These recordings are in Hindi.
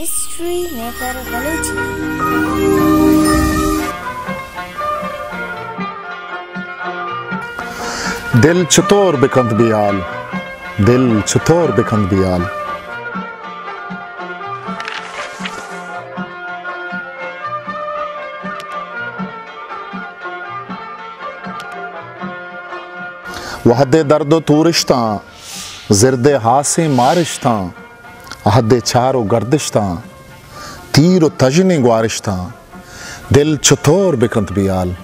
History maker Balochi. दिल चतोर बिकंद बियाल, दिल चतोर बिकंद बियाल। वहदे दर्दो तूरिश्ता जिरदे हासे मारिश्ता अहदे चारो गर्दिश्ता तीरो तजने ग्वारिश्ता। दिल चतोर बिकंत बियाल,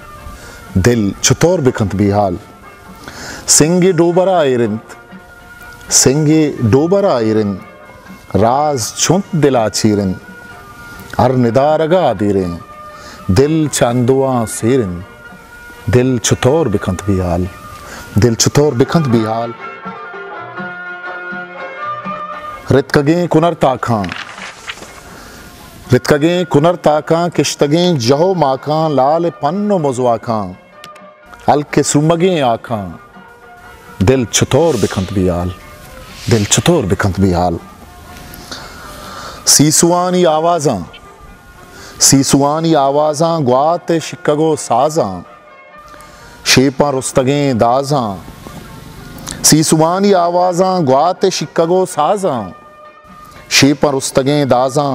दिल चतोर बिकंत बियाल। सिंगे डोबरा आयरिंत, सिंगे डोबरा आयरिन राज चुंत दिला चीरिन हर निदारगा आदिरें दिल चांदुआ सेरिन। दिल चतोर बिकंत बियाल, दिल चतोर बिकंत बियाल। रितकगे कुनर ताखां, रितकगे कुनर ताखां किश्तगे जहो माखां लाल पन्नो मुजवाखां हल्के सुमगे आखां। दिल चतोर बिकंत बियाल, दिल चतोर बिकंत बियाल। सीसुआनी आवाज़ां, सीसुआनी आवाज़ां ग्वाते शिकगो साज़ां शेपा रुस्तगें दाज़ां। सीसुआनी आवाज़ां ग्वाते शिकगो साज़ां शेपा रुस्तगें दाज़ां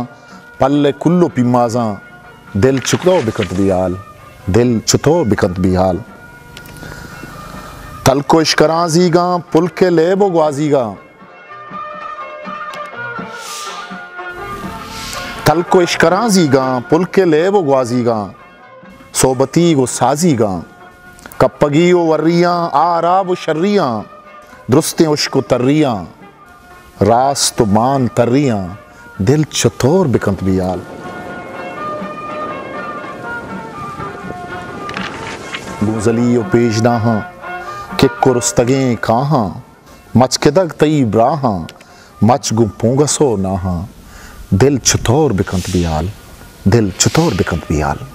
पल्ले कुल्लो पिमाज़ां। दिल चतोर बिकंत बियाल, दिल चतोर बिकंत बियाल। तलको इश्कराज़ीगा पुल के लेबो ग्वाज़ीगा, तलको इश्कराज़ीगा पुल के लेबो ग्वाज़ीगा सोबती गो साज़ीगा। कप्पगी ओ वर्रियां आराब शर्रियां दुरुस्तें उश्को तर्रियां रास्त मान तर्रियां। दिल चतोर बिकंत बियाल। गुज़ली ओ पेशनाहां किक्को रुस्तगें काहां मच किदग तई ब्राहां मच गु पोंगसो नाहां। दिल चतोर बिकंत बियाल, दिल चतोर बिकंत बियाल।